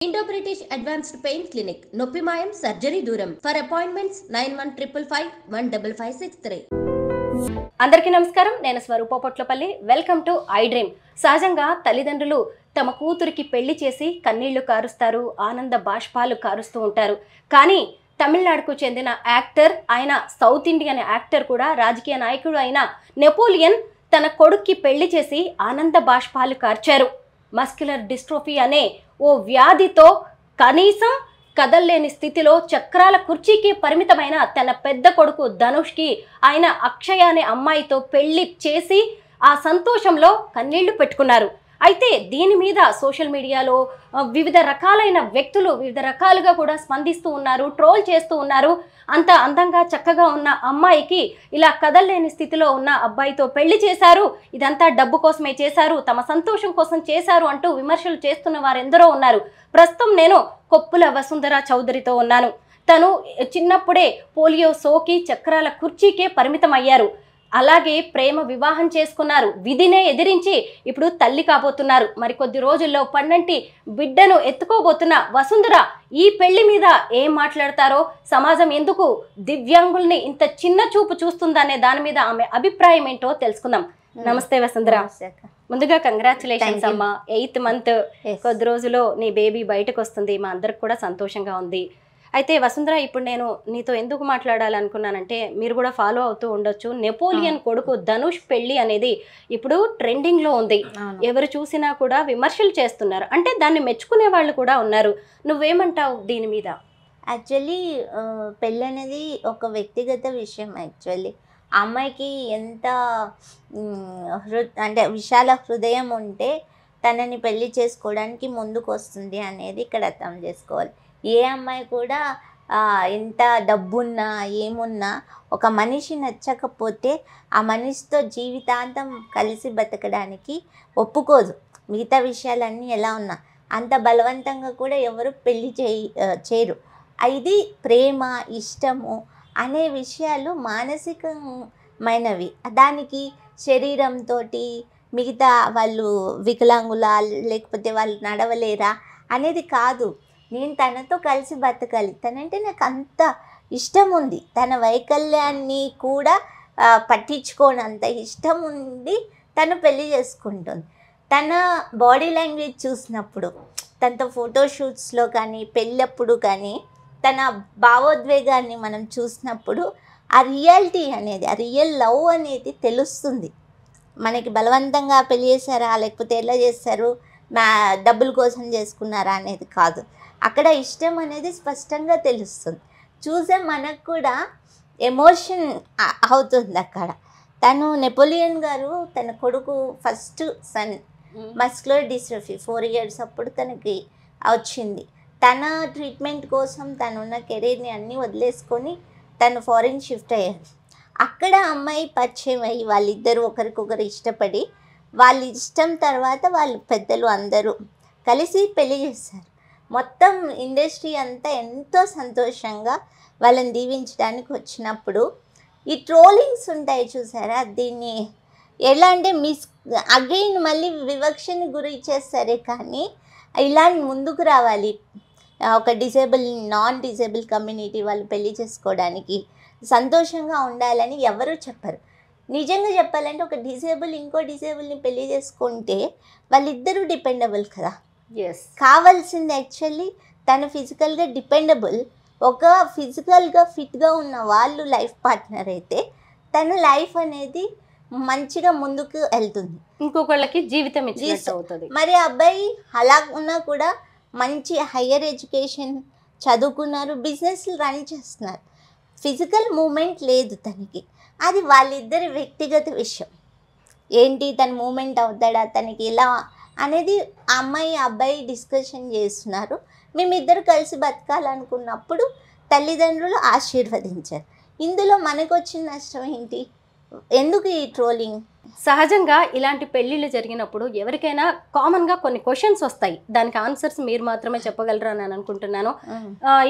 Indo British advanced pain clinic నొప్పిమాయం surgery దూరం for appointments 9155515563. అందరికీ నమస్కారం. నేను Swarupa Potlapalli. Welcome to I dream. సహజంగా తల్లిదండ్రులు తమ కూతురికి పెళ్లి చేసి కన్నీళ్లు కారుస్తారు, ఆనంద బాష్పాలు కారుస్తూ ఉంటారు. కానీ తమిళనాడుకు చెందిన యాక్టర్, ఆయన సౌత్ ఇండియన్ యాక్టర్ కూడా, రాజకీయ నాయకుడు అయిన నెపోలియన్ తన కొడుక్కి పెళ్లి చేసి ఆనంద బాష్పాలు కార్చారు. మస్క్యులర్ డిస్ట్రోఫీ అనే ఓ వ్యాధితో కనీసం కదల్లేని స్థితిలో చక్రాల కుర్చీకి పరిమితమైన తన పెద్ద కొడుకు ధనుష్కి ఆయన అక్షయ అనే అమ్మాయితో పెళ్లి చేసి ఆ సంతోషంలో కన్నీళ్లు పెట్టుకున్నారు. అయితే దీని మీద సోషల్ మీడియాలో వివిధ రకాలైన వ్యక్తులు వివిధ రకాలుగా కూడా స్పందిస్తూ ఉన్నారు, ట్రోల్ చేస్తూ ఉన్నారు. అంత అందంగా చక్కగా ఉన్న అమ్మాయికి ఇలా కదల్లేని స్థితిలో ఉన్న అబ్బాయితో పెళ్లి చేశారు, ఇదంతా డబ్బు కోసమే చేశారు, తమ సంతోషం కోసం చేశారు అంటూ విమర్శలు చేస్తున్న వారెందరో ఉన్నారు. ప్రస్తుతం నేను కొప్పుల వసుంధర చౌదరితో ఉన్నాను. తను చిన్నప్పుడే పోలియో సోకి చక్రాల కుర్చీకే పరిమితం అయ్యారు. అలాగే ప్రేమ వివాహం చేసుకున్నారు, విధినే ఎదిరించి ఇప్పుడు తల్లి కాబోతున్నారు. మరికొద్ది రోజుల్లో పన్నంటి బిడ్డను ఎత్తుకోబోతున్న వసుంధర ఈ పెళ్లి మీద ఏం మాట్లాడతారో, సమాజం ఎందుకు దివ్యాంగుల్ని ఇంత చిన్న చూపు చూస్తుందనే దాని మీద ఆమె అభిప్రాయం ఏంటో తెలుసుకుందాం. నమస్తే వసుంధర. ముందుగా కంగ్రాచులేషన్స్ అమ్మా. 8th month కొద్ది రోజులో నీ బేబీ బయటకు వస్తుంది, మా అందరికి కూడా సంతోషంగా ఉంది. అయితే వసుంధర, ఇప్పుడు నేను నీతో ఎందుకు మాట్లాడాలనుకున్నానంటే, మీరు కూడా ఫాలో అవుతూ ఉండొచ్చు, నెపోలియన్ కొడుకు ధనుష్ పెళ్లి అనేది ఇప్పుడు ట్రెండింగ్లో ఉంది. ఎవరు చూసినా కూడా విమర్శలు చేస్తున్నారు, అంటే దాన్ని మెచ్చుకునే వాళ్ళు కూడా ఉన్నారు. నువ్వేమంటావు దీని మీద? యాక్చువల్లీ పెళ్ళి అనేది ఒక వ్యక్తిగత విషయం. యాక్చువల్లీ అమ్మాయికి ఎంత అంటే విశాల హృదయం ఉంటే తనని పెళ్లి చేసుకోవడానికి ముందుకు వస్తుంది అనేది ఇక్కడ అర్థం చేసుకోవాలి. ఏ అమ్మాయి కూడా ఎంత డబ్బున్నా ఏమున్నా ఒక మనిషి నచ్చకపోతే ఆ మనిషితో జీవితాంతం కలిసి బతకడానికి ఒప్పుకోదు. మిగతా విషయాలన్నీ ఎలా ఉన్నా అంత బలవంతంగా కూడా ఎవరు పెళ్ళి చేయరు. ఇది ప్రేమ, ఇష్టము అనే విషయాలు మానసికమైనవి. దానికి శరీరంతో మిగతా వాళ్ళు వికలాంగులా లేకపోతే వాళ్ళు నడవలేరా అనేది కాదు. నేను తనతో కలిసి బతకాలి, తనంటే నాకు అంత ఇష్టం ఉంది, తన వైకల్యాన్ని కూడా పట్టించుకోనంత ఇష్టం ఉంది, తను పెళ్లి చేసుకుంటుంది. తన బాడీ లాంగ్వేజ్ చూసినప్పుడు, తనతో ఫోటోషూట్స్లో కానీ పెళ్ళప్పుడు కానీ తన భావోద్వేగాన్ని మనం చూసినప్పుడు ఆ రియాలిటీ అనేది, ఆ రియల్ లవ్ అనేది తెలుస్తుంది మనకి. బలవంతంగా పెళ్లి చేశారా లేకపోతే ఎలా చేస్తారు, డబ్బుల కోసం చేసుకున్నారా అనేది కాదు. అక్కడ ఇష్టం అనేది స్పష్టంగా తెలుస్తుంది. చూసే మనకు కూడా ఎమోషన్ అవుతుంది అక్కడ. తను నెపోలియన్ గారు తన కొడుకు first son muscular dystrophy 4 years అప్పుడు తనకి వచ్చింది. తన ట్రీట్మెంట్ కోసం తనున్న కెరీర్ని అన్నీ వదిలేసుకొని తను ఫారిన్ షిఫ్ట్ అయ్యారు. అక్కడ అమ్మాయి పరిచయం అయ్యి వాళ్ళిద్దరూ ఒకరికొకరు ఇష్టపడి, వాళ్ళ ఇష్టం తర్వాత వాళ్ళు పెద్దలు అందరూ కలిసి పెళ్లి చేశారు. మొత్తం ఇండస్ట్రీ అంతా ఎంతో సంతోషంగా వాళ్ళని దీవించడానికి వచ్చినప్పుడు ఈ ట్రోలింగ్స్ ఉంటాయి చూసారా, దీన్ని ఎలా అంటే అగైన్ మళ్ళీ వివక్షని గురి చేస్తారే. కానీ ఇలా ముందుకు రావాలి, ఒక నాన్ డిజేబుల్ కమ్యూనిటీ వాళ్ళు పెళ్లి చేసుకోవడానికి సంతోషంగా ఉండాలని ఎవరు చెప్పరు. నిజంగా చెప్పాలంటే ఒక డిజేబుల్ ఇంకో డిజేబుల్ని పెళ్లి చేసుకుంటే వాళ్ళిద్దరూ డిపెండబుల్ కదా. కావాల్సింది యాక్చువల్లీ తను ఫిజికల్గా డిపెండబుల్, ఒక ఫిజికల్గా ఫిట్గా ఉన్న వాళ్ళు లైఫ్ పార్ట్నర్ అయితే తన లైఫ్ అనేది మంచిగా ముందుకు వెళ్తుంది, ఇంకొకళ్ళకి జీవితం అవుతుంది. మరి అబ్బాయి అలా ఉన్నా కూడా మంచి హయ్యర్ ఎడ్యుకేషన్ చదువుకున్నారు, బిజినెస్లు రన్ చేస్తున్నారు, ఫిజికల్ మూమెంట్ లేదు తనకి. అది వాళ్ళిద్దరి వ్యక్తిగత విషయం. ఏంటి తన మూమెంట్ అవుతాడా, తనకి ఎలా అనేది అమ్మాయి అబ్బాయి డిస్కషన్ చేస్తున్నారు. మేమిద్దరు కలిసి బతకాలనుకున్నప్పుడు తల్లిదండ్రులు ఆశీర్వదించారు. ఇందులో మనకు వచ్చిన నష్టం ఏంటి? ఎందుకు ఈ ట్రోలింగ్? సహజంగా ఇలాంటి పెళ్ళిళ్ళు జరిగినప్పుడు ఎవరికైనా కామన్గా కొన్ని క్వశ్చన్స్ వస్తాయి, దానికి ఆన్సర్స్ మీరు మాత్రమే చెప్పగలరు అని అనుకుంటున్నాను.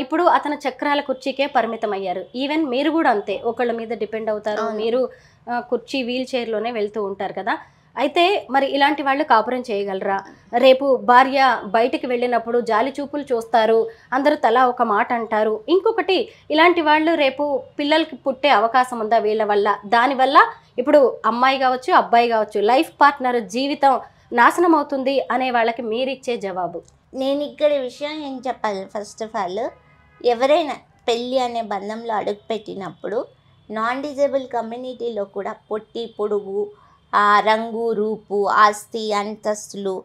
ఇప్పుడు అతను చక్రాల కుర్చీకే పరిమితం అయ్యారు, ఈవెన్ మీరు కూడా అంతే, ఒకళ్ళ మీద డిపెండ్ అవుతారు. మీరు కుర్చీ వీల్ చైర్లోనే వెళ్తూ ఉంటారు కదా. అయితే మరి ఇలాంటి వాళ్ళు కాపురం చేయగలరా? రేపు భార్య బయటికి వెళ్ళినప్పుడు జాలి చూపులు చూస్తారు, అందరూ తలా ఒక మాట అంటారు. ఇంకొకటి, ఇలాంటి వాళ్ళు రేపు పిల్లలకి పుట్టే అవకాశం ఉందా వీళ్ళ వల్ల? దానివల్ల ఇప్పుడు అమ్మాయి కావచ్చు, అబ్బాయి కావచ్చు, లైఫ్ పార్ట్నర్ జీవితం నాశనం అవుతుంది అనే వాళ్ళకి మీరిచ్చే జవాబు? నేను ఇక్కడ విషయం ఏం చెప్పాలి, ఫస్ట్ ఆఫ్ ఆల్ ఎవరైనా పెళ్ళి అనే బంధంలో అడుగుపెట్టినప్పుడు నాన్ డిజేబుల్ కమ్యూనిటీలో కూడా పొట్టి పొడుగు, రంగు రూపు, ఆస్తి అంతస్తులు,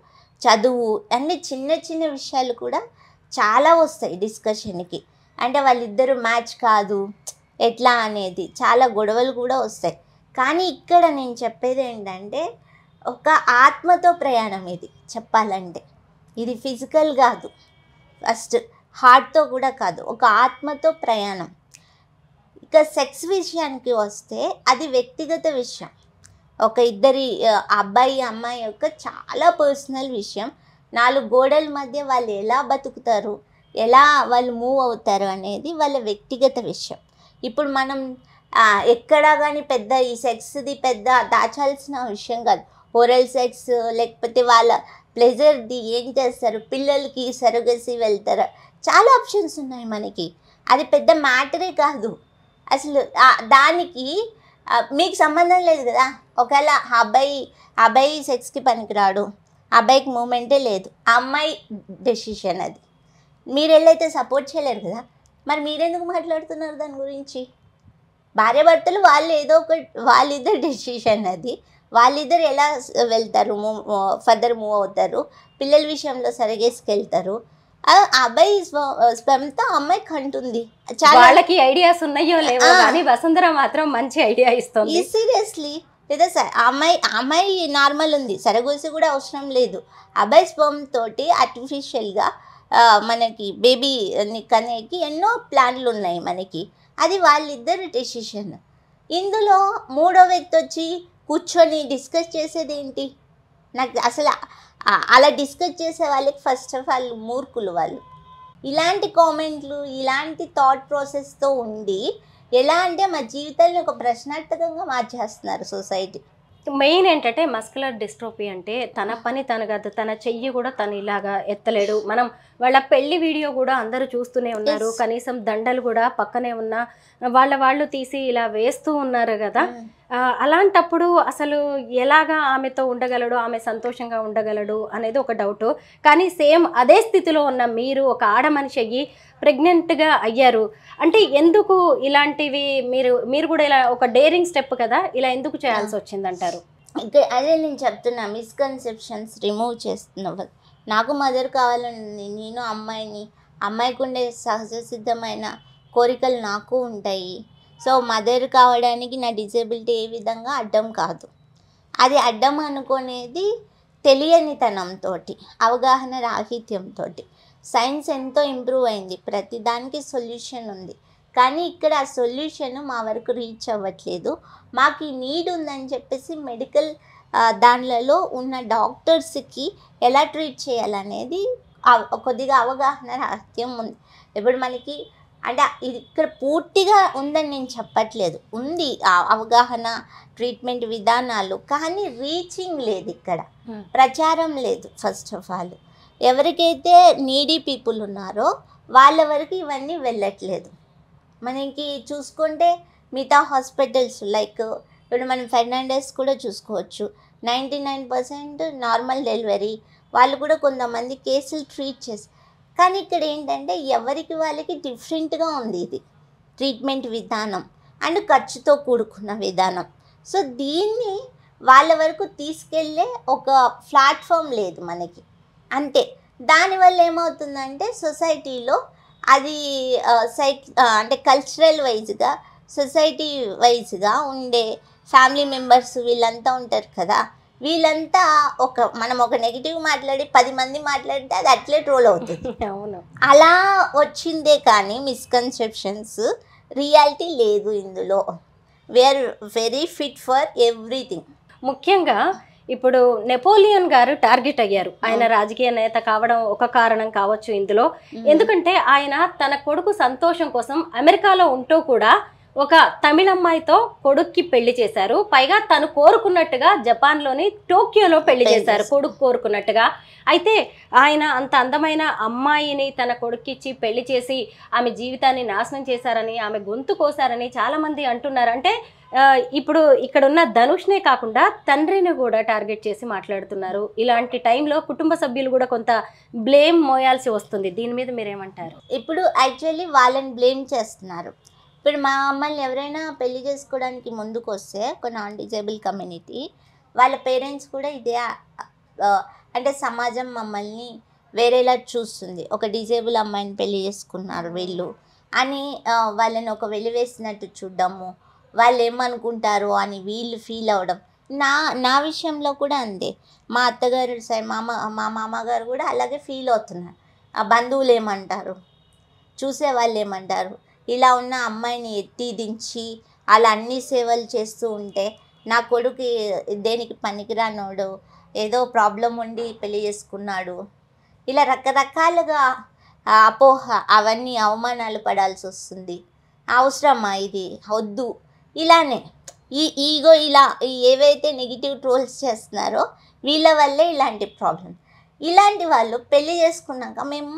చదువు అన్ని చిన్న చిన్న విషయాలు కూడా చాలా వస్తాయి డిస్కషన్కి. అంటే వాళ్ళిద్దరూ మ్యాచ్ కాదు ఎట్లా అనేది చాలా గొడవలు కూడా వస్తాయి. కానీ ఇక్కడ నేను చెప్పేది ఏంటంటే ఒక ఆత్మతో ప్రయాణం ఇది. చెప్పాలంటే ఇది ఫిజికల్ కాదు, ఫస్ట్ హార్ట్తో కూడా కాదు, ఒక ఆత్మతో ప్రయాణం. ఇక సెక్స్ విషయానికి వస్తే అది వ్యక్తిగత విషయం, ఒక ఇద్దరి అబ్బాయి అమ్మాయి యొక్క చాలా పర్సనల్ విషయం. 4 గోడల మధ్య వాళ్ళు ఎలా బతుకుతారు, ఎలా వాళ్ళు మూవ్ అవుతారు అనేది వాళ్ళ వ్యక్తిగత విషయం. ఇప్పుడు మనం ఎక్కడా కానీ పెద్ద ఈ సెక్స్ది పెద్ద దాచాల్సిన విషయం కాదు. ఓరల్ సెక్స్ లేకపోతే వాళ్ళ ప్లెజర్ది ఏం చేస్తారు, పిల్లలకి సరగసి వెళ్తారు, చాలా ఆప్షన్స్ ఉన్నాయి మనకి. అది పెద్ద మ్యాటరే కాదు అసలు. దానికి మీకు సంబంధం లేదు కదా. ఒకవేళ అబ్బాయి సెక్స్కి పనికిరాడు, అబ్బాయికి మూమెంటే లేదు, ఆ అమ్మాయి డెసిషన్ అది. మీరు వెళ్ళైతే సపోర్ట్ చేయలేరు కదా, మరి మీరెందుకు మాట్లాడుతున్నారు దాని గురించి? భార్యాభర్తలు వాళ్ళు ఏదో వాళ్ళిద్దరు డెసిషన్ అది. వాళ్ళిద్దరు ఎలా వెళ్తారు, ఫర్దర్ మూవ్ అవుతారు, పిల్లల విషయంలో సరిగేసుకెళ్తారు. అబ్బాయి స్పెమ్తో అమ్మాయి కంటుంది. చాలా వాళ్ళకి ఐడియాస్ ఉన్నాయో లేవో కానీ వసుంధర మాత్రం మంచి ఐడియా ఇస్తుంది. సీరియస్లీ లేదా సార్, అమ్మాయి నార్మల్ ఉంది, సరగోసి కూడా అవసరం లేదు. అబ్బాయి స్పెమ్ తోటి ఆర్టిఫిషియల్గా మనకి బేబీని కనేకి ఎన్నో ప్లాన్లు ఉన్నాయి మనకి. అది వాళ్ళిద్దరు డెసిషన్. ఇందులో మూడో వ్యక్తి వచ్చి కూర్చొని డిస్కస్ చేసేది ఏంటి? నాకు అసలు అలా డిస్కస్ చేసే వాళ్ళకి ఫస్ట్ ఆఫ్ ఆల్ మూర్ఖులు వాళ్ళు. ఇలాంటి కామెంట్లు, ఇలాంటి థాట్ ప్రాసెస్తో ఉండి ఎలా అంటే మా జీవితాన్ని ఒక ప్రశ్నార్థకంగా మార్చేస్తున్నారు సొసైటీ. మెయిన్ ఏంటంటే మస్కులర్ డిస్ట్రోఫీ అంటే తన పని తను కాదు, తన చెయ్యి కూడా తను ఇలాగా ఎత్తలేడు. మనం వాళ్ళ పెళ్లి వీడియో కూడా అందరూ చూస్తూనే ఉన్నారు, కనీసం దండలు కూడా పక్కనే ఉన్న వాళ్ళు తీసి ఇలా వేస్తూ ఉన్నారు కదా. అలాంటప్పుడు అసలు ఎలాగా ఆమెతో ఉండగలడు, ఆమె సంతోషంగా ఉండగలడు అనేది ఒక డౌట్. కానీ సేమ్ అదే స్థితిలో ఉన్న మీరు ఒక ఆడ మనిషి అయ్యి ప్రెగ్నెంట్గా అయ్యారు అంటే ఎందుకు ఇలాంటివి మీరు కూడా ఇలా ఒక డేరింగ్ స్టెప్ కదా, ఇలా ఎందుకు చేయాల్సి వచ్చిందంటారు? అదే నేను చెప్తున్నా, మిస్కన్సెప్షన్స్ రిమూవ్ చేస్తున్నా. నాకు మదర్ కావాలని, నేను అమ్మాయికి ఉండే సహజ సిద్ధమైన కోరికలు నాకు ఉంటాయి. సో మదర్ కావడానికి నా డిజేబిలిటీ ఏ విధంగా అడ్డం కాదు. అది అడ్డం అనుకునేది తెలియనితనంతో, అవగాహన రాహిత్యంతో. సైన్స్ ఎంతో ఇంప్రూవ్ అయింది, ప్రతిదానికి సొల్యూషన్ ఉంది. కానీ ఇక్కడ ఆ సొల్యూషన్ మా వరకు రీచ్ అవ్వట్లేదు. మాకు ఈ నీడ్ ఉందని చెప్పేసి మెడికల్ దానిలలో ఉన్న డాక్టర్స్కి ఎలా ట్రీట్ చేయాలనేది కొద్దిగా అవగాహన రాహిత్యం ఉంది. ఇప్పుడు మనకి అంటే ఇది ఇక్కడ పూర్తిగా ఉందని నేను చెప్పట్లేదు, ఉంది అవగాహన, ట్రీట్మెంట్ విధానాలు, కానీ రీచింగ్ లేదు, ఇక్కడ ప్రచారం లేదు. ఫస్ట్ ఆఫ్ ఆల్ ఎవరికైతే నీడీ పీపుల్ ఉన్నారో వాళ్ళ వరకు ఇవన్నీ వెళ్ళట్లేదు. మనకి చూసుకుంటే మిగతా హాస్పిటల్స్ లైక్ ఇప్పుడు మనం ఫెర్నాండెస్ కూడా చూసుకోవచ్చు, 99% నార్మల్ డెలివరీ, వాళ్ళు కూడా కొంతమంది కేసులు ట్రీట్ చేసి. కానీ ఇక్కడ ఏంటంటే ఎవరికి వాళ్ళకి డిఫరెంట్గా ఉంది ఇది ట్రీట్మెంట్ విధానం అండ్ ఖర్చుతో కూడుకున్న విధానం. సో దీన్ని వాళ్ళ వరకు తీసుకెళ్ళే ఒక ప్లాట్ఫామ్ లేదు మనకి, అంతే. దానివల్ల ఏమవుతుందంటే సొసైటీలో అది అంటే కల్చరల్ వైజ్గా, సొసైటీ వైజ్గా ఉండే ఫ్యామిలీ మెంబర్స్ వీళ్ళంతా ఉంటారు కదా, వీళ్ళంతా మనం ఒక నెగిటివ్ మాట్లాడి 10 మంది మాట్లాడితే అది అట్లే ట్రోల్ అవుతుంది. అవును, అలా వచ్చిందే కానీ మిస్కన్సెప్షన్స్, రియాలిటీ లేదు ఇందులో. We are very fit for everything. ముఖ్యంగా ఇప్పుడు నెపోలియన్ గారు టార్గెట్ అయ్యారు. ఆయన రాజకీయ నేత కావడం ఒక కారణం కావచ్చు ఇందులో. ఎందుకంటే ఆయన తన కొడుకు సంతోషం కోసం అమెరికాలో ఉంటూ కూడా ఒక తమిళ అమ్మాయితో కొడుక్కి పెళ్లి చేశారు. పైగా తను కోరుకున్నట్టుగా జపాన్లోని టోక్యోలో పెళ్లి చేశారు, కొడుకు కోరుకున్నట్టుగా. అయితే ఆయన అంత అందమైన అమ్మాయిని తన కొడుక్కిచ్చి పెళ్లి చేసి ఆమె జీవితాన్ని నాశనం చేశారని, ఆమె గొంతు కోసారని చాలా మంది అంటున్నారు. అంటే ఇప్పుడు ఇక్కడ ఉన్న ధనుష్నే కాకుండా తండ్రిని కూడా టార్గెట్ చేసి మాట్లాడుతున్నారు. ఇలాంటి టైంలో కుటుంబ సభ్యులు కూడా కొంత బ్లేమ్ మోయాల్సి వస్తుంది. దీని మీద మీరేమంటారు? ఇప్పుడు యాక్చువల్లీ వాళ్ళని బ్లేమ్ చేస్తున్నారు. ఇప్పుడు మా మమ్మల్ని ఎవరైనా పెళ్లి చేసుకోవడానికి ముందుకు వస్తే ఒక నాన్ డిజేబుల్ కమ్యూనిటీ వాళ్ళ పేరెంట్స్ కూడా ఇదే అంటే సమాజం మమ్మల్ని వేరేలా చూస్తుంది. ఒక డిజేబుల్ అమ్మాయిని పెళ్లి చేసుకున్నారు వీళ్ళు అని వాళ్ళని ఒక వెలివేసినట్టు చూడడము, వాళ్ళు ఏమనుకుంటారో అని వీళ్ళు ఫీల్ అవ్వడం. నా విషయంలో కూడా అంతే. మా అత్తగారు సైడ్ మా మామగారు కూడా అలాగే ఫీల్ అవుతున్నారు. ఆ బంధువులు ఏమంటారు, చూసేవాళ్ళు ఏమంటారు, ఇలా ఉన్న అమ్మాయిని ఎత్తి దించి అలా అన్ని సేవలు చేస్తూ ఉంటే నా కొడుకు దేనికి పనికిరానోడు, ఏదో ప్రాబ్లం ఉండి పెళ్లి చేసుకున్నాడు, ఇలా రకరకాలుగా అపోహ అవన్నీ అవమానాలు పడాల్సి వస్తుంది. అవసరమా ఇది, వద్దు. ఇలానే ఈగో ఇలా ఏవైతే నెగిటివ్ ట్రోల్స్ చేస్తున్నారో వీళ్ళ వల్లే ఇలాంటి ప్రాబ్లం. ఇలాంటి వాళ్ళు పెళ్లి చేసుకున్నాక మేము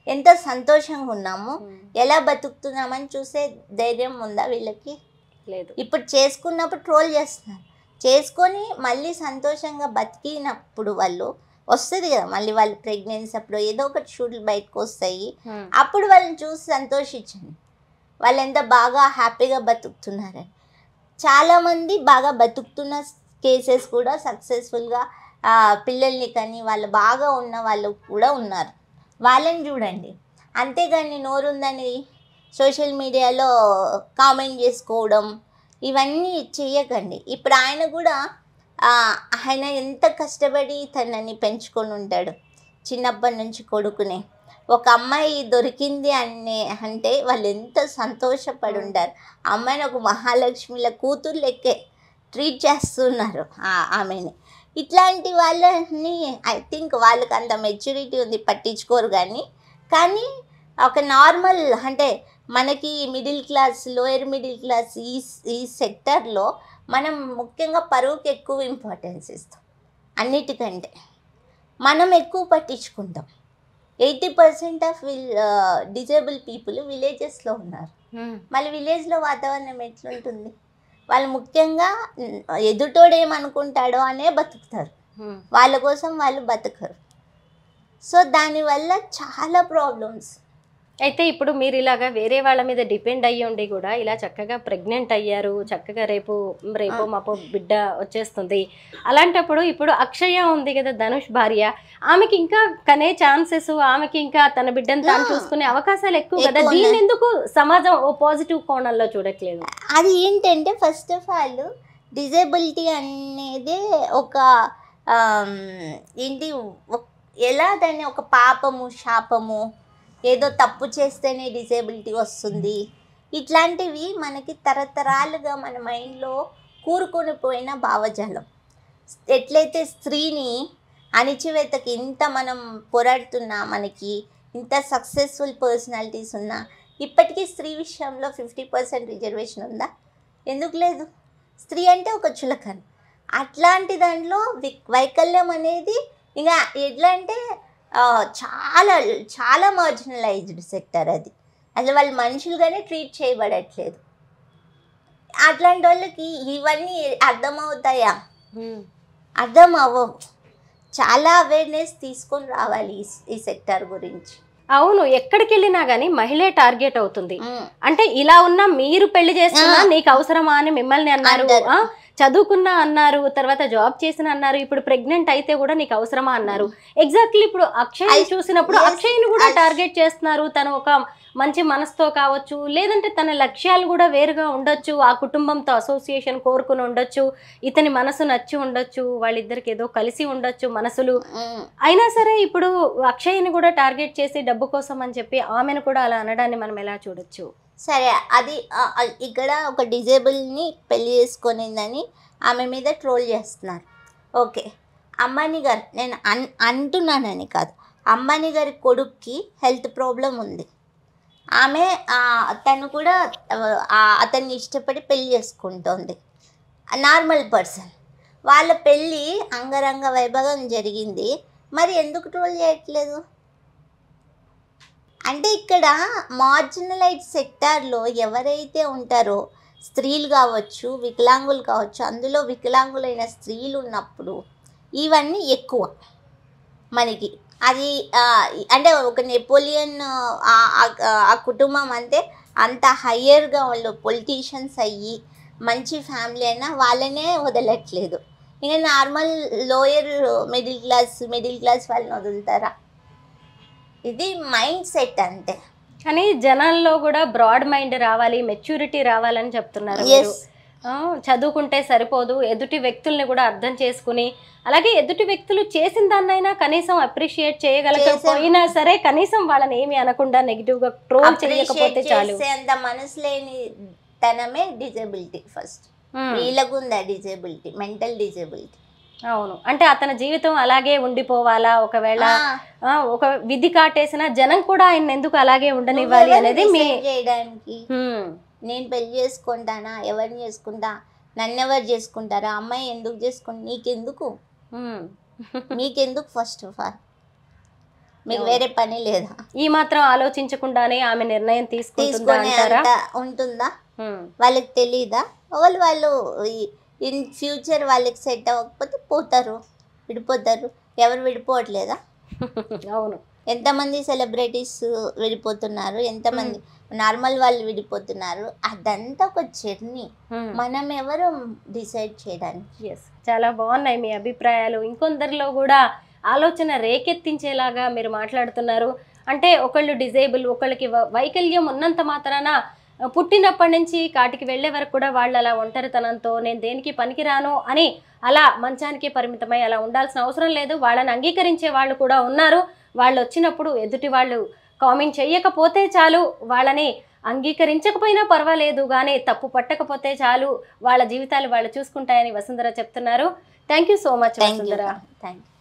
ఎంత సంతోషంగా ఉన్నాము, ఎలా బతుకుతున్నామని చూసే ధైర్యం ఉందా వీళ్ళకి? లేదు. ఇప్పుడు చేసుకున్నప్పుడు ట్రోల్ చేస్తున్నారు. చేసుకొని మళ్ళీ సంతోషంగా బతికినప్పుడు వాళ్ళు వస్తుంది కదా, మళ్ళీ వాళ్ళు ప్రెగ్నెన్సీ అప్పుడు ఏదో ఒకటి షూట్లు బయటకు వస్తాయి. అప్పుడు వాళ్ళని చూసి సంతోషించండి, వాళ్ళు ఎంత బాగా హ్యాపీగా బతుకుతున్నారని. చాలామంది బాగా బతుకుతున్న కేసెస్ కూడా సక్సెస్ఫుల్గా పిల్లల్ని కానీ వాళ్ళు బాగా ఉన్న వాళ్ళు కూడా ఉన్నారు. వాళ్ళని చూడండి. అంతేగాని నోరుందని సోషల్ మీడియాలో కామెంట్ చేసుకోవడం ఇవన్నీ చేయకండి. ఇప్పుడు ఆయన కూడా ఆయన ఎంత కష్టపడి తనని పెంచుకొని ఉంటాడు చిన్నప్పటి నుంచి కొడుకుని. ఒక అమ్మాయి దొరికింది అంటే వాళ్ళు ఎంత సంతోషపడి ఉంటారు. అమ్మాయిని ఒక మహాలక్ష్మిల కూతురు లెక్కే ట్రీట్ చేస్తున్నారు ఆమెని. ఇట్లాంటి వాళ్ళని ఐ థింక్ వాళ్ళకి అంత మెచ్యూరిటీ ఉంది, పట్టించుకోరు. కానీ ఒక నార్మల్ అంటే మనకి middle class, lower middle class ఈ సెక్టర్లో మనం ముఖ్యంగా పరువుకి ఎక్కువ ఇంపార్టెన్స్ ఇస్తాం. అన్నిటికంటే మనం ఎక్కువ పట్టించుకుంటాం. 80% ఆఫ్ డిజేబుల్ పీపుల్ విలేజెస్లో ఉన్నారు. మళ్ళీ విలేజ్లో వాతావరణం ఎట్లుంటుంది? వాళ్ళు ముఖ్యంగా ఎదుటోడు ఏమనుకుంటాడో అనే బతుకుతారు, వాళ్ళ కోసం వాళ్ళు బతకరు. సో దానివల్ల చాలా ప్రాబ్లమ్స్. అయితే ఇప్పుడు మీరు ఇలాగా వేరే వాళ్ళ మీద డిపెండ్ అయ్యి ఉండి కూడా ఇలా చక్కగా ప్రెగ్నెంట్ అయ్యారు, చక్కగా రేపు మాపో బిడ్డ వచ్చేస్తుంది. అలాంటప్పుడు ఇప్పుడు అక్షయ ఉంది కదా, ధనుష్ భార్య, ఆమెకి ఇంకా కనే ఛాన్సెస్, ఆమెకి ఇంకా తన బిడ్డను తాను చూసుకునే అవకాశాలు ఎక్కువ కదా. దీన్ని ఎందుకు సమాజం ఓ పాజిటివ్ కోణంలో చూడట్లేదు? అది ఏంటంటే ఫస్ట్ ఆఫ్ ఆల్ డిజేబిలిటీ అనేది ఒక ఏంటి, ఎలా దాన్ని ఒక పాపము శాపము, ఏదో తప్పు చేస్తేనే డిజేబిలిటీ వస్తుంది, ఇట్లాంటివి మనకి తరతరాలుగా మన మైండ్లో కూరుకొని పోయిన భావజాలం. ఎట్లయితే స్త్రీని అణిచివేతకి ఇంత మనం పోరాడుతున్నా, మనకి ఇంత సక్సెస్ఫుల్ పర్సనాలిటీస్ ఉన్నా, ఇప్పటికీ స్త్రీ విషయంలో 50% రిజర్వేషన్ ఉందా? ఎందుకు లేదు? స్త్రీ అంటే ఒక చులకన. అట్లాంటి దాంట్లో వైకల్యం అనేది ఇంకా ఎట్లా అంటే చాలా చాలా మార్జినలైజ్డ్ సెక్టర్ అది. అసలు వాళ్ళు మనుషులుగానే ట్రీట్ చేయబడట్లేదు. అట్లాంటి వాళ్ళకి ఇవన్నీ అర్థమవుతాయా? అర్థం అవ్వవు. చాలా అవేర్నెస్ తీసుకొని రావాలి ఈ సెక్టర్ గురించి. అవును, ఎక్కడికి వెళ్ళినా గానీ మహిళే టార్గెట్ అవుతుంది. అంటే ఇలా ఉన్న మీరు పెళ్లి చేసుకున్నా నీకు అవసరమా అని మిమ్మల్ని అన్నారు, చదువుకున్నా అన్నారు, తర్వాత జాబ్ చేసిన అన్నారు, ఇప్పుడు ప్రెగ్నెంట్ అయితే కూడా నీకు అవసరమా అన్నారు. ఎగ్జాక్ట్లీ ఇప్పుడు అక్షయ్ చూసినప్పుడు అక్షయ్ని కూడా టార్గెట్ చేస్తున్నారు. తను ఒక మంచి మనసుతో కావచ్చు, లేదంటే తన లక్ష్యాలు కూడా వేరుగా ఉండొచ్చు, ఆ కుటుంబంతో అసోసియేషన్ కోరుకుని ఉండొచ్చు, ఇతని మనసు నచ్చి ఉండొచ్చు, వాళ్ళిద్దరికి ఏదో కలిసి ఉండొచ్చు మనసులు. అయినా సరే ఇప్పుడు అక్షయ్ని కూడా టార్గెట్ చేసి డబ్బు కోసం అని చెప్పి ఆమెను కూడా అలా అనడాన్ని మనం ఎలా చూడొచ్చు? సరే, అది ఇక్కడ ఒక డిజేబుల్ని పెళ్లి చేసుకునిందని ఆమె మీద ట్రోల్ చేస్తున్నారు. ఓకే, అంబానీ గారు, నేను అంటున్నానని కాదు, అంబానీ గారి కొడుక్కి హెల్త్ ప్రాబ్లం ఉంది. ఆమె తను కూడా అతన్ని ఇష్టపడి పెళ్లి చేసుకుంటోంది. Normal person. వాళ్ళ పెళ్ళి అంగరంగ వైభవం జరిగింది. మరి ఎందుకు ట్రోల్ చేయట్లేదు? అంటే ఇక్కడ మార్జినలైజ్ సెక్టార్లో ఎవరైతే ఉంటారో స్త్రీలు కావచ్చు, వికలాంగులు కావచ్చు, అందులో వికలాంగులైన స్త్రీలు ఉన్నప్పుడు ఇవన్నీ ఎక్కువ మనకి. అది అంటే ఒక నెపోలియన్ ఆ కుటుంబం అంటే అంత హయ్యర్గా వాళ్ళు పొలిటీషియన్స్ అయ్యి మంచి ఫ్యామిలీ అయినా వాళ్ళనే వదలట్లేదు. ఇంకా నార్మల్ లోయర్ మిడిల్ క్లాస్ వాళ్ళని వదులుతారా? ఇది మైండ్ సెట్ అంతే. కానీ జనాల్లో కూడా బ్రాడ్ మైండ్ రావాలి, మెచ్యూరిటీ రావాలని చెప్తున్నారు మీరు. చదువుకుంటే సరిపోదు, ఎదుటి వ్యక్తుల్ని కూడా అర్థం చేసుకుని, అలాగే ఎదుటి వ్యక్తులు చేసిన దాన్నైనా కనీసం అప్రిషియేట్ చేయగలకపోయినా సరే కనీసం వాళ్ళని ఏమి అనకుండా నెగిటివ్ గా ట్రోల్ చేయకపోతే చాలు. అంత మనసు లేని తనమే డిజేబిలిటీ. ఫస్ట్ వీళ్ళకు ఉందా డిజేబిలిటీ, మెంటల్ డిజేబిలిటీ. అవును, అంటే అతని జీవితం అలాగే ఉండిపోవాలా? ఒకవేళ ఒక విధి కాటేసిన జనం కూడా ఆయన ఎందుకు అలాగే ఉండనివ్వాలి అనేది మీ చేయడానికి. నేను పెళ్లి చేసుకుంటానా, ఎవరిని చేసుకుంటా, నన్ను ఎవరు చేసుకుంటారా, అమ్మాయి ఎందుకు చేసుకుంటా, నీకెందుకు ఫస్ట్ ఆఫ్ ఆల్ మీకు వేరే పని లేదా? ఈ మాత్రం ఆలోచించకుండానే ఆమె నిర్ణయం తీసుకునే ఉంటుందా? వాళ్ళకి తెలీదా? వాళ్ళు ఇన్ ఫ్యూచర్ వాళ్ళకి సెట్ అవ్వకపోతే పోతారు, విడిపోతారు. ఎవరు విడిపోవట్లేదా? అవును, ఎంతమంది సెలబ్రిటీస్ విడిపోతున్నారు, ఎంతమంది నార్మల్ వాళ్ళు విడిపోతున్నారు. అదంతా ఒక జర్నీ, మనం ఎవరు డిసైడ్ చేయడానికి. చాలా బాగున్నాయి మీ అభిప్రాయాలు. ఇంకొందరిలో కూడా ఆలోచన రేకెత్తించేలాగా మీరు మాట్లాడుతున్నారు. అంటే ఒకళ్ళు డిజేబుల్, ఒకళ్ళకి వైకల్యం ఉన్నంత మాత్రాన పుట్టినప్పటి నుంచి కాటికి వెళ్ళే వరకు కూడా వాళ్ళు అలా ఒంటరితనంతో నేను దేనికి పనికిరాను అని అలా మంచానికి పరిమితమై అలా ఉండాల్సిన అవసరం లేదు. వాళ్ళని అంగీకరించే వాళ్ళు కూడా ఉన్నారు. వాళ్ళు వచ్చినప్పుడు ఎదుటి వాళ్ళు కామెంట్ చెయ్యకపోతే చాలు, వాళ్ళని అంగీకరించకపోయినా పర్వాలేదు, కానీ తప్పు పట్టకపోతే చాలు, వాళ్ళ జీవితాలు వాళ్ళు చూసుకుంటాయని వసుంధర చెప్తున్నారు. Thank you so much Vasundhara. Thank you.